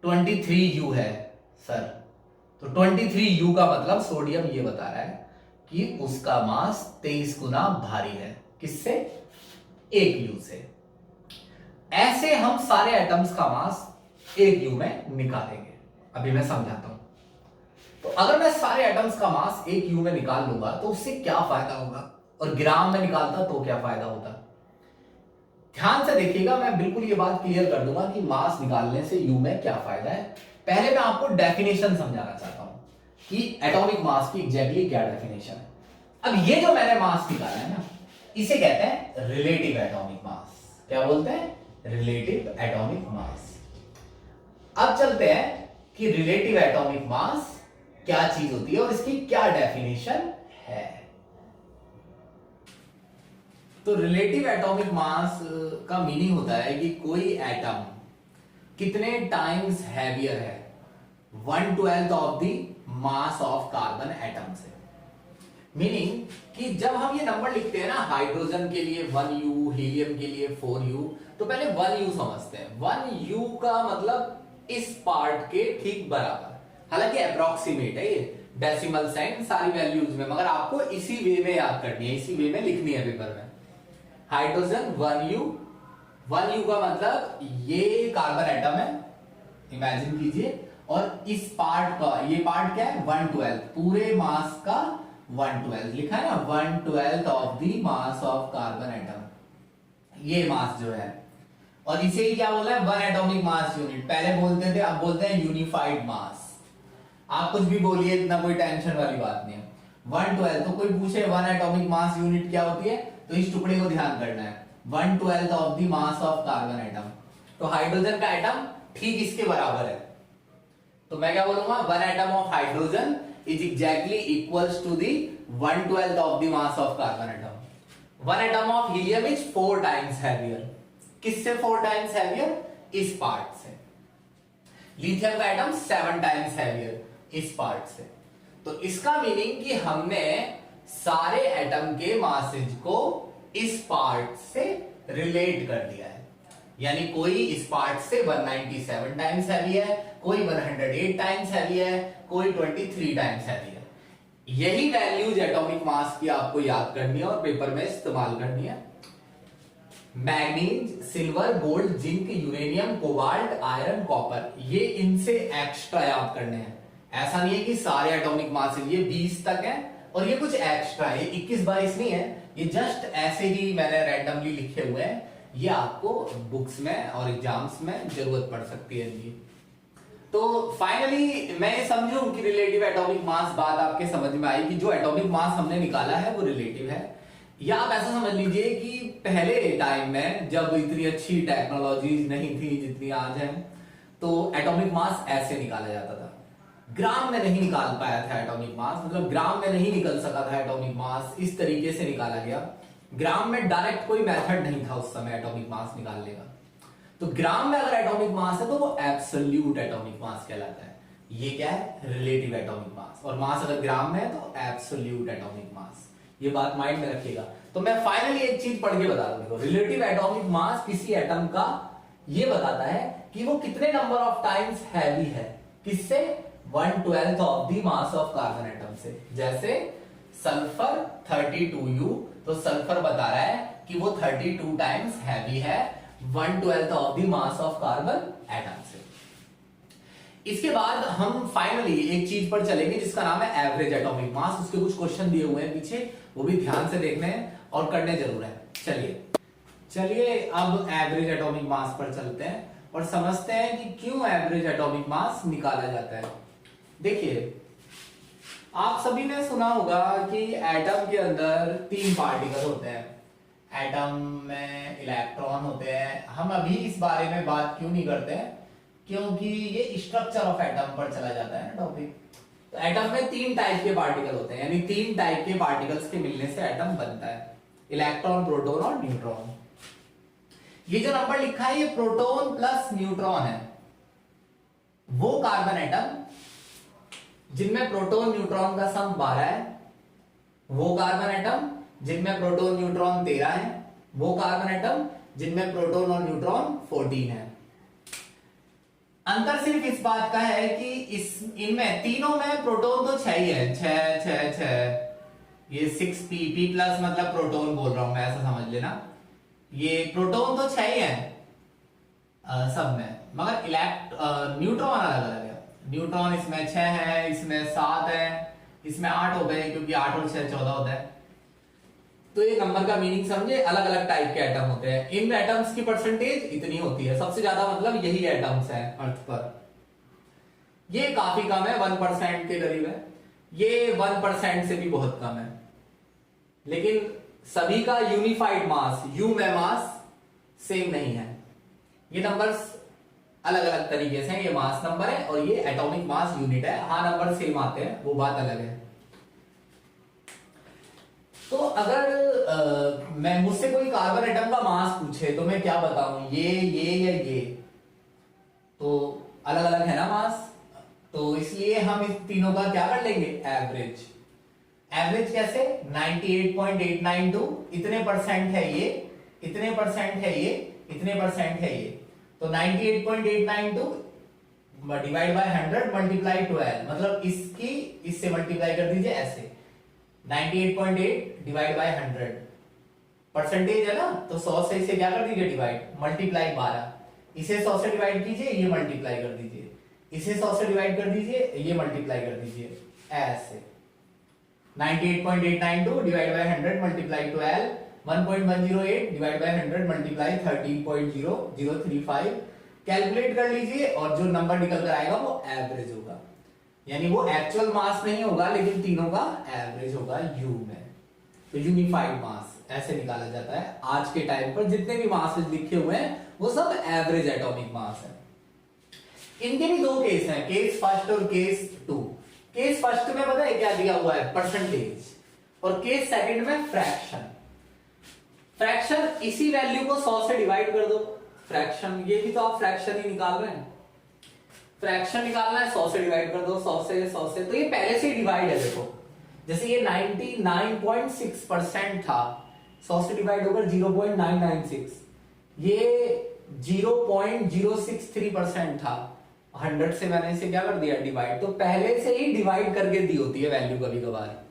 23u है सर। तो 23u का मतलब सोडियम ये बता रहा है कि उसका मास 23 गुना भारी है। किससे? 1u से। ऐसे हम सारे एटम्स का मास 1u में निकालेंगे। अभी मैं समझाता हूं। तो अगर मैं सारे एटम्स का मास 1u में निकाल लूंगा तो उससे क्या फायदा होगा, और ग्राम में निकालता तो क्या फायदा होता। ध्यान से देखिएगा, मैं बिल्कुल ये बात क्लियर कर दूंगा कि मास निकालने से u में क्या फायदा है। पहले मैं आपको डेफिनेशन समझाना चाहता हूं कि एटॉमिक मास की एग्जैक्टली क्या डेफिनेशन है। अब ये जो मैंने मास निकाला है ना, इसे कहते हैं रिलेटिव एटॉमिक मास। क्या बोलते हैं? Relative atomic mass. अब चलते हैं कि रिलेटिव एटॉमिक मास क्या चीज होती है और इसकी क्या डेफिनेशन है। तो रिलेटिव एटॉमिक मास का मीनिंग होता है कि कोई एटम कितने टाइम्स हैवियर है 1/12 of the mass of carbon atom से। मीनिंग कि जब हम ये नंबर लिखते हैं ना, हाइड्रोजन के लिए 1u, हीलियम के लिए 4u, तो पहले 1u समझते हैं। 1u का मतलब इस पार्ट के ठीक बराबर, हालांकि अप्रोक्सीमेट है ये, डेसिमल साइन सारी वैल्यूज में, मगर आपको इसी वे में याद करनी है, इसी वे में लिखनी है पेपर में। हाइड्रोजन 1u, 1u का मतलब ये कार्बन एटम है, इमेजिन कीजिए, और इस पार्ट का, ये पार्ट क्या है 1/12, पूरे मास का 1/12 लिखा है ना, 1/12 of the mass of carbon atom, ये मास जो है। और इसे ही क्या बोला है, 1 एटॉमिक मास यूनिट। पहले बोलते थे, अब बोलते हैं यूनिफाइड मास। आप कुछ भी बोलिए, इतना कोई टेंशन वाली बात नहीं है। 1/12, तो कोई पूछे 1 एटॉमिक मास यूनिट क्या होती है, तो इस टुकड़े को ध्यान करना है, 1/12 of the mass of carbon atom. तो हाइड्रोजन का एटम ठीक इसके बराबर है, तो मैं क्या बोलूंगा, 1 atom of hydrogen is exactly equals to the 1/12 of the mass of carbon atom. 1 atom of helium is 4 times heavier. किससे 4 times heavier? इस पार्ट से। लिथियम का एटम 7 times heavier इस पार्ट से। तो इसका मीनिंग कि हमने सारे एटम के मासेज को इस पार्ट से रिलेट कर दिया है। यानी कोई इस पार्ट से 197 टाइम्स हैवी है, कोई 108 टाइम्स हैवी है, कोई 23 टाइम्स हैवी है। यही वैल्यूज एटॉमिक मास की आपको याद करनी है और पेपर में इस्तेमाल करनी है। Manganese, silver, gold, zinc, uranium, cobalt, iron, copper, ये इनसे एक्स्ट्रा याद करने हैं। ऐसा नहीं है कि सारे एटॉमिक मास, ये 20 तक है और ये कुछ एक्स्ट्रा है, 21-22 नहीं है, ये जस्ट ऐसे ही मैंने रैंडमली लिखे हुए हैं। ये आपको बुक्स में और एग्जाम्स में जरूरत पड़ सकती है इनकी। तो फाइनली मैं ये समझूं कि रिलेटिव एटॉमिक मास बात आपके समझ में आई कि जो एटॉमिक मास हमने निकाला है वो रिलेटिव है। या आप ऐसा समझ लीजिए कि पहले टाइम में जब इतनी अच्छी टेक्नोलॉजीज नहीं थी जितनी आज है, तो एटॉमिक मास ऐसे निकाला जाता था। ग्राम में नहीं निकाल पाया था एटॉमिक मास, मतलब ग्राम में नहीं निकल सका था एटॉमिक मास, इस तरीके से निकाला गया। ग्राम में डायरेक्ट कोई मेथड नहीं था उस समय एटॉमिक मास निकालने का। तो ग्राम में अगर एटॉमिक मास है तो वो एब्सोल्यूट एटॉमिक मास कहलाता है। ये क्या है, रिलेटिव एटॉमिक मास। और मास अगर ग्राम में है तो एब्सोल्यूट एटॉमिक मास। ये बात माइंड में रखिएगा। तो मैं फाइनली एक चीज पढ़ के बता दूंगा, रिलेटिव एटॉमिक मास किसी एटम का ये बताता है कि वो कितने नंबर ऑफ टाइम्स हैवी है, किससे, 1/12 of the mass of carbon atom से। जैसे सल्फर 32u, तो सल्फर बता रहा है कि वो 32 टाइम्स हैवी है 1/12 of the mass of carbon atom से। इसके बाद हम फाइनली एक चीज पर चलेंगे जिसका नाम है एवरेज एटॉमिक मास। उसके कुछ क्वेश्चन दिए हुए हैं पीछे, वो भी ध्यान से देखने हैं और करने जरूर है। चलिए अब एवरेज एटॉमिक मास पर चलते हैं और समझते हैं कि क्यों एवरेज एटॉमिक मास निकाला जाता है। देखिए आप सभी ने सुना होगा कि एटम के अंदर 3 पार्टिकल होते हैं। एटम में इलेक्ट्रॉन होते हैं। हम अभी इस बारे में बात क्यों नहीं करते हैं, क्योंकि ये स्ट्रक्चर ऑफ एटम पर चला जाता है ना टॉपिक। तो एटम में 3 टाइप के पार्टिकल होते हैं, यानी 3 टाइप के पार्टिकल्स के मिलने से एटम बनता है, इलेक्ट्रॉन, प्रोटॉन और न्यूट्रॉन। ये जो नंबर लिखा है ये प्रोटॉन प्लस न्यूट्रॉन है। वो कार्बन एटम जिनमें प्रोटॉन न्यूट्रॉन का सम 12 है, वो कार्बन एटम जिनमें प्रोटॉन न्यूट्रॉन 13 है, वो कार्बन एटम जिनमें प्रोटॉन और न्यूट्रॉन 14 है। अंतर सिर्फ इस बात का है कि इनमें तीनों में प्रोटॉन तो 6 ही है, 6 ये 6p प्लस मतलब प्रोटॉन बोल रहा हूं मैं, ऐसा समझ लेना। ये प्रोटॉन तो 6 ही है सब में, मगर न्यूट्रॉन अलग अलग है। न्यूट्रॉन इसमें 6 है, इसमें 7 है, इसमें 8 हो गए, क्योंकि 8 और 6 14 होता है। तो ये नंबर का मीनिंग समझे, अलग अलग टाइप के एटम होते हैं। इन एटम्स की परसेंटेज इतनी होती है, सबसे ज्यादा मतलब यही एटम्स हैं अर्थ पर। ये काफी कम है, 1% के करीब है, ये 1% से भी बहुत कम है। लेकिन सभी का यूनिफाइड मास, यू में मास सेम नहीं है। ये नंबर्स अलग अलग तरीके से, ये मास नंबर है और ये एटॉमिक मास यूनिट है। हाँ नंबर सेम आते हैं, वो बात अलग है। तो अगर मैं मुझसे कोई कार्बन एटम का मास पूछे तो मैं क्या बताऊं, ये या ये, तो अलग अलग है ना मास। तो इसलिए हम इस तीनों का क्या कर लेंगे, एवरेज। एवरेज कैसे, 98.892, इतने परसेंट है ये, इतने परसेंट है ये, इतने परसेंट है ये। तो 98.892 डिवाइड बाय 100 मल्टीप्लाई 12, मतलब इसकी इससे मल्टीप्लाई कर दीजिए ऐसे, 98.8 डिवाइड बाय 100 परसेंटेज है ना, तो 100 से इसे क्या कर दीजिए डिवाइड, मल्टीप्लाई 12, इसे 100 से डिवाइड कीजिए, ये मल्टीप्लाई कर दीजिए, इसे 100 से डिवाइड कर दीजिए, ये मल्टीप्लाई कर दीजिए, ऐसे 98.892 divide by 100 multiply 12, 1.108 divide by 100 multiply 13.0035, calculate कर लीजिए और जो नंबर निकल कर आएगा वो एवरेज होगा। यानी वो एक्चुअल मास नहीं होगा, लेकिन तीनों का एवरेज होगा यू में। तो यूनिफाइड मास ऐसे निकाला जाता है। आज के टाइम पर जितने भी मास लिखे हुए हैं वो सब एवरेज एटॉमिक मास है। इनके भी 2 केस हैं, केस फर्स्ट और केस 2। केस फर्स्ट में पता है क्या दिया हुआ है, परसेंटेज, और केस सेकंड में फ्रैक्शन। फ्रैक्शन इसी वैल्यू को 100 से डिवाइड कर दो, फ्रैक्शन, ये भी तो आप फ्रैक्शन ही निकाल रहे हैं, फ्रैक्शन निकालना है, 100 से डिवाइड कर दो, 100 से, तो ये पहले से ही डिवाइड है। देखो जैसे ये 99.6% था, 100 से डिवाइड होकर 0.996, ये 0.063% था, 100 से मैंने इसे क्या कर दिया डिवाइड, तो पहले से ही डिवाइड करके दी होती है वैल्यू कभी कभार।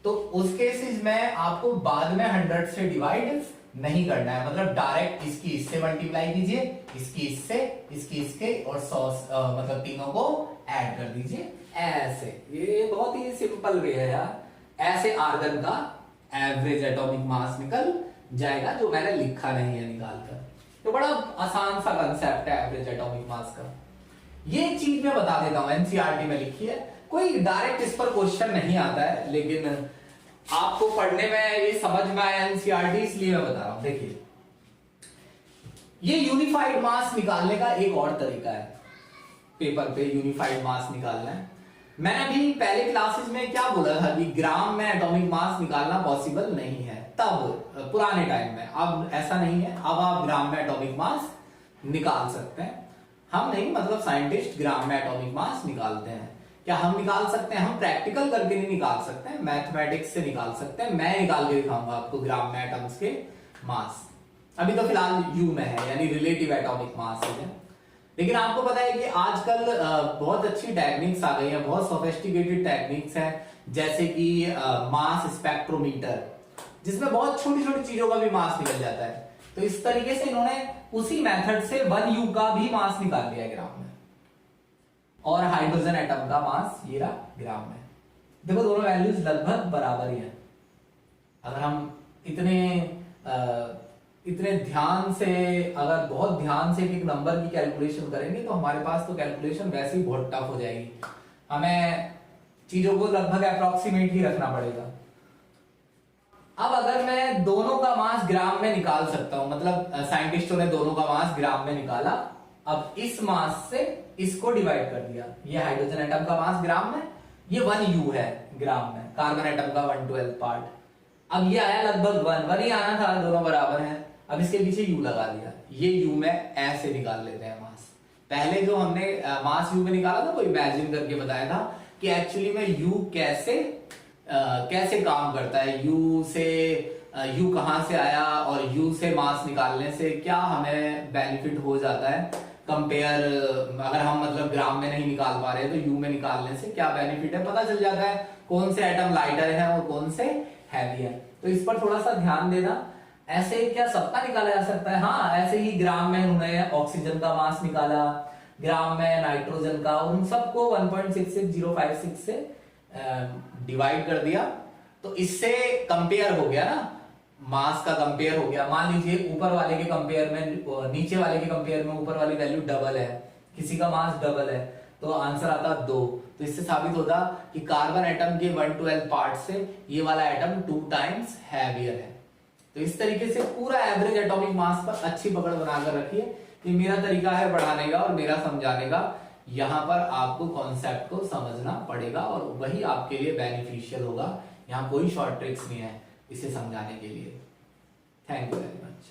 तो उस केसेस में आपको बाद में 100 से डिवाइड नहीं करना है, मतलब डायरेक्ट इसकी इससे मल्टीप्लाई कीजिए, इसकी इससे, इसकी इसके, और 100 मतलब तीनों को ऐड कर दीजिए ऐसे। ये बहुत ही सिंपल वे है यार, ऐसे आर्गन का एवरेज एटॉमिक मास निकल जाएगा, जो मैंने लिखा नहीं है निकालकर। तो बड़ा आसान सा कंसेप्ट है एवरेज एटॉमिक मास का। ये एक चीज मैं बता देता हूं, एनसीईआरटी में लिखी है, कोई डायरेक्ट इस पर क्वेश्चन नहीं आता है, लेकिन आपको पढ़ने में ये समझ में आया एनसीईआरटी, इसलिए मैं बता रहा हूं। देखिए ये यूनिफाइड मास निकालने का एक और तरीका है, पेपर पे यूनिफाइड मास निकालना है। मैंने अभी पहले क्लासेस में क्या बोला था कि ग्राम में एटॉमिक मास निकालना पॉसिबल नहीं है, तब पुराने टाइम में। अब ऐसा नहीं है, अब आप ग्राम में एटॉमिक मास निकाल सकते हैं। हम नहीं, मतलब साइंटिस्ट ग्राम में एटॉमिक मास निकालते हैं। क्या हम निकाल सकते हैं? हम प्रैक्टिकल करके नहीं निकाल सकते हैं, मैथमेटिक्स से निकाल सकते हैं। मैं निकाल के दिखाऊंगा आपको ग्राम में एटम्स के मास। अभी तो फिलहाल यू में है, यानी रिलेटिव एटॉमिक मास है। लेकिन आपको पता है कि आजकल बहुत अच्छी टेक्निक्स आ गई हैं, बहुत सोफिस्टिकेटेड टेक्निक्स हैं, जैसे कि मास स्पेक्ट्रोमीटर, जिसमें बहुत छोटी छोटी चीजों का भी मास निकल जाता है। तो इस तरीके से इन्होंने उसी मेथड से 1U का भी मास निकाल लिया ग्राम में, और हाइड्रोजन एटम का मास ये रहा ग्राम में। देखो दोनों वैल्यूज लगभग बराबर ही हैं। अगर हम इतने ध्यान से, अगर बहुत ध्यान से एक नंबर की कैलकुलेशन करेंगे तो हमारे पास तो कैलकुलेशन वैसे ही बहुत टफ हो जाएगी। हमें चीजों को लगभग अप्रोक्सीमेट ही रखना पड़ेगा। अब अगर मैं दोनों का मास ग्राम में निकाल सकता हूं, मतलब साइंटिस्टों ने दोनों का मास ग्राम में निकाला, अब इस मास से इसको डिवाइड कर दिया, ये हाइड्रोजन एटम का मास ग्राम में, ये 1U है ग्राम में, कार्बन एटम का 1/12 पार्ट। अब ये आया लगभग 1 ही आना था, दोनों बराबर हैं। अब इसके पीछे U लगा दिया, ये U में ऐसे निकाल लेते हैं मास। पहले जो हमने मास U में निकाला था वो इमेजिन करके बताया था कि एक्चुअली में U कैसे काम करता है, U से U कहां से आया और U से मास निकालने से क्या हमें बेनिफिट हो जाता है कंपेयर, अगर हम मतलब ग्राम में नहीं निकाल पा रहे तो U में निकालने से क्या बेनिफिट है पता चल जाता है, कौन से एटम लाइटर है और कौन से हैवी है। तो इस पर थोड़ा सा ध्यान देना। ऐसे क्या सबका निकाला जा सकता है? हाँ, ऐसे ही ग्राम में उन्होंने ऑक्सीजन का मास निकाला, ग्राम में नाइट्रोजन का, उन सबको 1.66056 से डिवाइड कर दिया, तो इससे कंपेयर हो गया ना, मास का कंपेयर हो गया। मान लीजिए ऊपर वाले के कंपेयर में नीचे वाले के कंपेयर में ऊपर वाली वैल्यू डबल है, किसी का मास डबल है, तो आंसर आता 2। तो इससे साबित होता कि कार्बन एटम के 1/12 पार्ट से ये वाला एटम 2 टाइम्स हैवियर है। तो इस तरीके से पूरा एवरेज एटॉमिक मास पर अच्छी पकड़ बनाकर रखिए। ये मेरा तरीका है पढ़ाने का और मेरा समझाने का। यहाँ पर आपको कॉन्सेप्ट को समझना पड़ेगा और वही आपके लिए बेनिफिशियल होगा। यहाँ कोई शॉर्ट ट्रिक्स नहीं है इसे समझाने के लिए। Thank you very much.